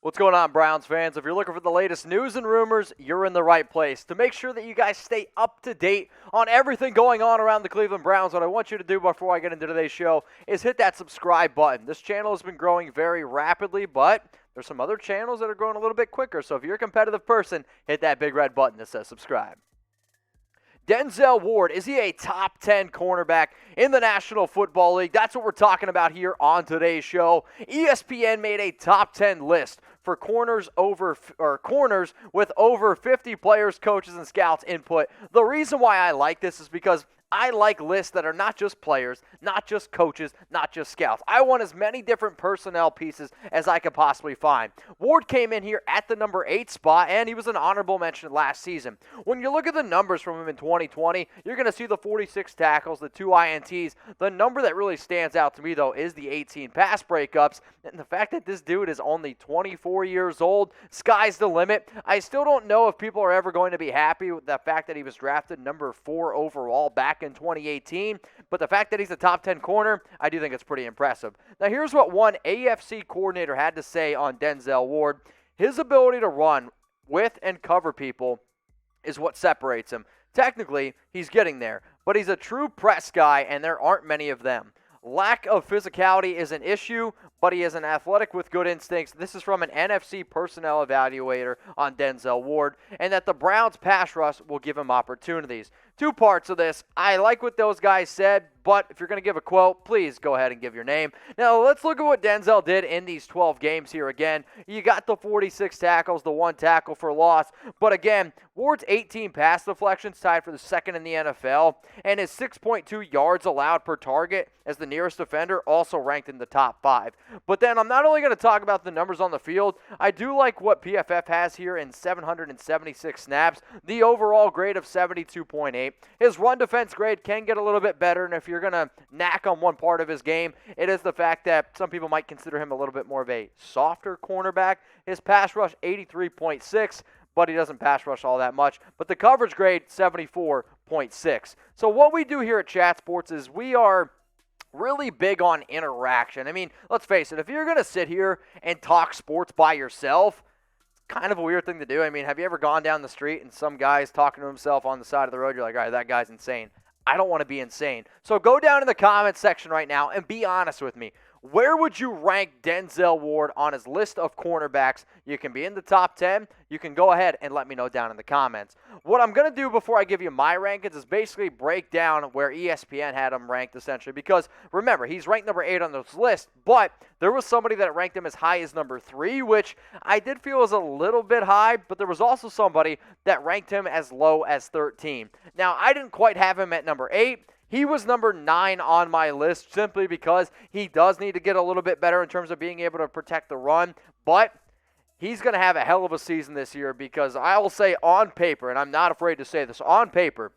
What's going on, Browns fans? If you're looking for the latest news and rumors, you're in the right place. To make sure that you guys stay up to date on everything going on around the Cleveland Browns, what I want you to do before I get into today's show is hit that subscribe button. This channel has been growing very rapidly, but there's some other channels that are growing a little bit quicker. So if you're a competitive person, hit that big red button that says subscribe. Denzel Ward, is he a top 10 cornerback in the National Football League? That's what we're talking about here on today's show. ESPN made a top 10 list for corners with over 50 players, coaches, and scouts input. The reason why I like this is because I like lists that are not just players, not just coaches, not just scouts. I want as many different personnel pieces as I could possibly find. Ward came in here at the number 8 spot, and he was an honorable mention last season. When you look at the numbers from him in 2020, you're going to see the 46 tackles, the 2 INTs. The number that really stands out to me, though, is the 18 pass breakups, and the fact that this dude is only 24 years old. Sky's the limit. I still don't know if people are ever going to be happy with the fact that he was drafted number 4 overall back in 2018, but the fact that he's a top 10 corner, I do think it's pretty impressive. Now, here's what one AFC coordinator had to say on Denzel Ward. His ability to run with and cover people is what separates him. Technically, he's getting there, but he's a true press guy, and there aren't many of them. Lack of physicality is an issue, but he is an athletic with good instincts. This is from an NFC personnel evaluator on Denzel Ward, and that the Browns pass rush will give him opportunities. 2 parts of this. I like what those guys said, but if you're going to give a quote, please go ahead and give your name. Now, let's look at what Denzel did in these 12 games here again. You got the 46 tackles, the 1 tackle for loss, but again, Ward's 18 pass deflections tied for the second in the NFL, and his 6.2 yards allowed per target as the nearest defender also ranked in the top 5. But then I'm not only going to talk about the numbers on the field, I do like what PFF has here in 776 snaps, the overall grade of 72.8. His run defense grade can get a little bit better, and if you're going to knack on one part of his game, it is the fact that some people might consider him a little bit more of a softer cornerback. His pass rush, 83.6, but he doesn't pass rush all that much. But the coverage grade, 74.6. So what we do here at Chat Sports is we are really big on interaction. I mean, let's face it, if you're going to sit here and talk sports by yourself, it's kind of a weird thing to do. I mean, have you ever gone down the street and some guy's talking to himself on the side of the road? You're like, all right, that guy's insane. I don't want to be insane. So go down in the comments section right now and be honest with me. Where would you rank Denzel Ward on his list of cornerbacks? You can be in the top 10. You can go ahead and let me know down in the comments. What I'm going to do before I give you my rankings is basically break down where ESPN had him ranked, essentially. Because, remember, he's ranked number 8 on this list, but there was somebody that ranked him as high as number 3, which I did feel was a little bit high, but there was also somebody that ranked him as low as 13. Now, I didn't quite have him at number 8. He was number 9 on my list simply because he does need to get a little bit better in terms of being able to protect the run, but he's going to have a hell of a season this year because I will say on paper, and I'm not afraid to say this, on paper,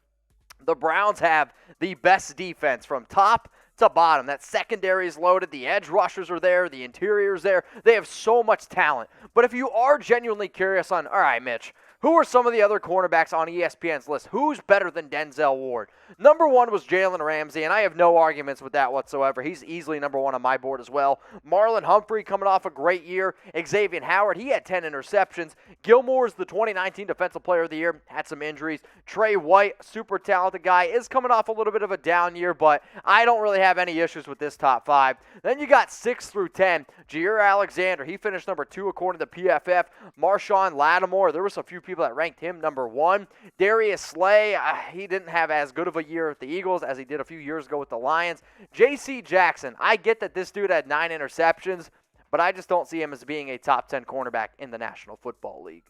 the Browns have the best defense from top to bottom. That secondary is loaded. The edge rushers are there. The interior is there. They have so much talent. But if you are genuinely curious on, all right, Mitch, who are some of the other cornerbacks on ESPN's list? Who's better than Denzel Ward? Number 1 was Jalen Ramsey, and I have no arguments with that whatsoever. He's easily number 1 on my board as well. Marlon Humphrey coming off a great year. Xavier Howard, he had 10 interceptions. Gilmore's the 2019 Defensive Player of the Year, had some injuries. Trey White, super talented guy, is coming off a little bit of a down year, but I don't really have any issues with this top 5. Then you got 6 through 10. Jair Alexander, he finished number 2 according to PFF. Marshawn Lattimore, there was a few people that ranked him number 1. Darius Slay, he didn't have as good of a year with the Eagles as he did a few years ago with the Lions. J.C. Jackson, I get that this dude had 9 interceptions, but I just don't see him as being a top 10 cornerback in the National Football League.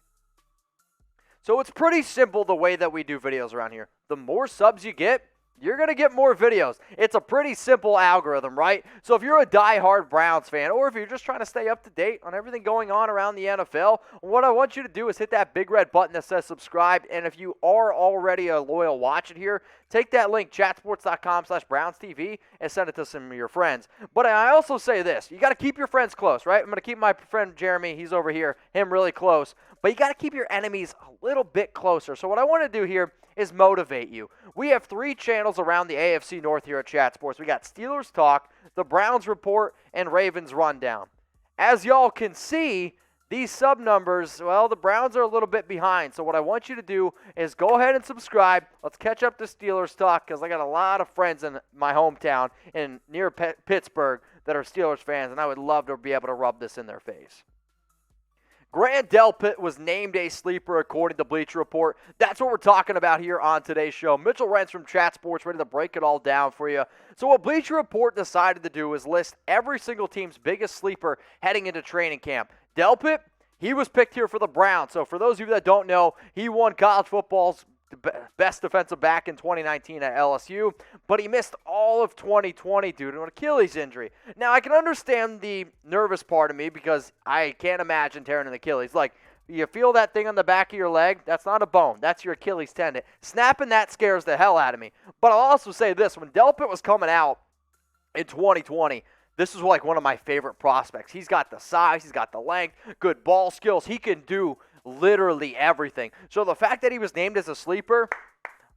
So it's pretty simple the way that we do videos around here. The more subs you get, you're going to get more videos. It's a pretty simple algorithm, right? So if you're a diehard Browns fan, or if you're just trying to stay up to date on everything going on around the NFL, what I want you to do is hit that big red button that says subscribe. And if you are already a loyal watcher here, take that link, chatsports.com/BrownsTV, and send it to some of your friends. But I also say this, you got to keep your friends close, right? I'm going to keep my friend Jeremy, he's over here, him really close. But you got to keep your enemies a little bit closer. So what I want to do here is motivate you. We have 3 channels around the AFC North here at Chat Sports. We got Steelers Talk, the Browns Report, and Ravens Rundown. As y'all can see, these sub numbers, well, the Browns are a little bit behind. So what I want you to do is go ahead and subscribe. Let's catch up to Steelers talk because I got a lot of friends in my hometown in near Pittsburgh that are Steelers fans, and I would love to be able to rub this in their face. Grant Delpit was named a sleeper according to Bleacher Report. That's what we're talking about here on today's show. Mitchell Renz from Chat Sports ready to break it all down for you. So what Bleacher Report decided to do is list every single team's biggest sleeper heading into training camp. Delpit, he was picked here for the Browns. So for those of you that don't know, he won college football's best defensive back in 2019 at LSU, but he missed all of 2020 due to an Achilles injury. Now, I can understand the nervous part of me because I can't imagine tearing an Achilles. Like, you feel that thing on the back of your leg? That's not a bone. That's your Achilles tendon. Snapping that scares the hell out of me. But I'll also say this. When Delpit was coming out in 2020, this is like one of my favorite prospects. He's got the size. He's got the length, good ball skills. He can do literally everything. So the fact that he was named as a sleeper,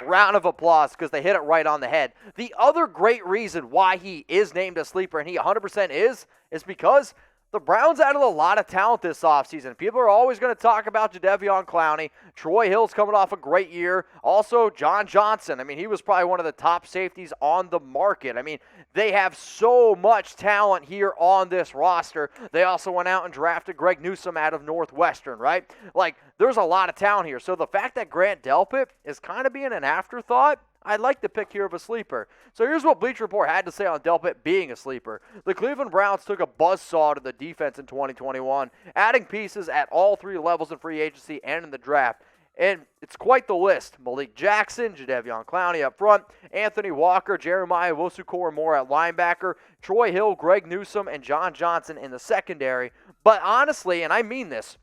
round of applause because they hit it right on the head. The other great reason why he is named a sleeper, and he 100% is because the Browns added a lot of talent this offseason. People are always going to talk about Jadeveon Clowney. Troy Hill's coming off a great year. Also, John Johnson. I mean, he was probably one of the top safeties on the market. I mean, they have so much talent here on this roster. They also went out and drafted Greg Newsome out of Northwestern, right? Like, there's a lot of talent here. So the fact that Grant Delpit is kind of being an afterthought, I'd like the pick here of a sleeper. So here's what Bleacher Report had to say on Delpit being a sleeper. The Cleveland Browns took a buzzsaw to the defense in 2021, adding pieces at all three levels in free agency and in the draft. And it's quite the list. Malik Jackson, Jadeveon Clowney up front, Anthony Walker, Jeremiah Owusu-Koramoah at linebacker, Troy Hill, Greg Newsome, and John Johnson in the secondary. But honestly, and I mean this,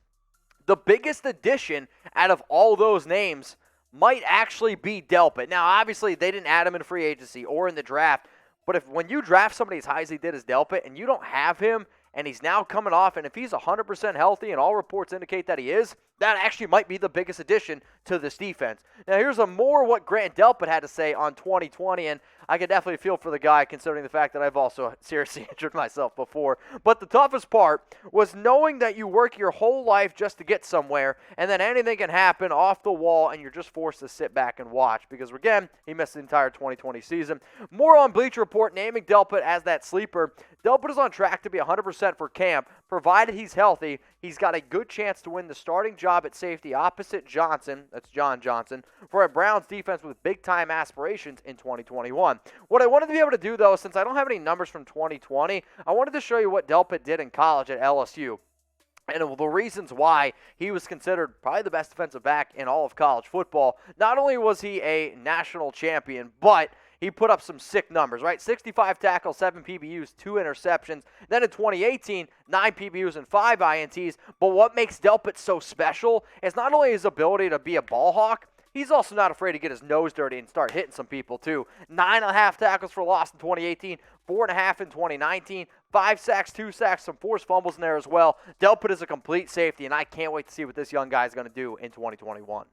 the biggest addition out of all those names might actually be Delpit. Now, obviously, they didn't add him in free agency or in the draft, but when you draft somebody as high as he did as Delpit and you don't have him and he's now coming off, and if he's 100% healthy and all reports indicate that he is, that actually might be the biggest addition to this defense. Now, here's more what Grant Delpit had to say on 2020, and I can definitely feel for the guy considering the fact that I've also seriously injured myself before. But the toughest part was knowing that you work your whole life just to get somewhere, and then anything can happen off the wall, and you're just forced to sit back and watch. Because, again, he missed the entire 2020 season. More on Bleacher Report naming Delpit as that sleeper. Delpit is on track to be 100% for camp. Provided he's healthy, he's got a good chance to win the starting job at safety opposite Johnson, that's John Johnson, for a Browns defense with big-time aspirations in 2021. What I wanted to be able to do, though, since I don't have any numbers from 2020, I wanted to show you what Delpit did in college at LSU. And the reasons why he was considered probably the best defensive back in all of college football. Not only was he a national champion, but he put up some sick numbers, right? 65 tackles, 7 PBUs, 2 interceptions. Then in 2018, 9 PBUs and 5 INTs. But what makes Delpit so special is not only his ability to be a ball hawk, he's also not afraid to get his nose dirty and start hitting some people too. 9.5 tackles for loss in 2018, 4.5 in 2019, 5 sacks, 2 sacks, some forced fumbles in there as well. Delpit is a complete safety, and I can't wait to see what this young guy is going to do in 2021.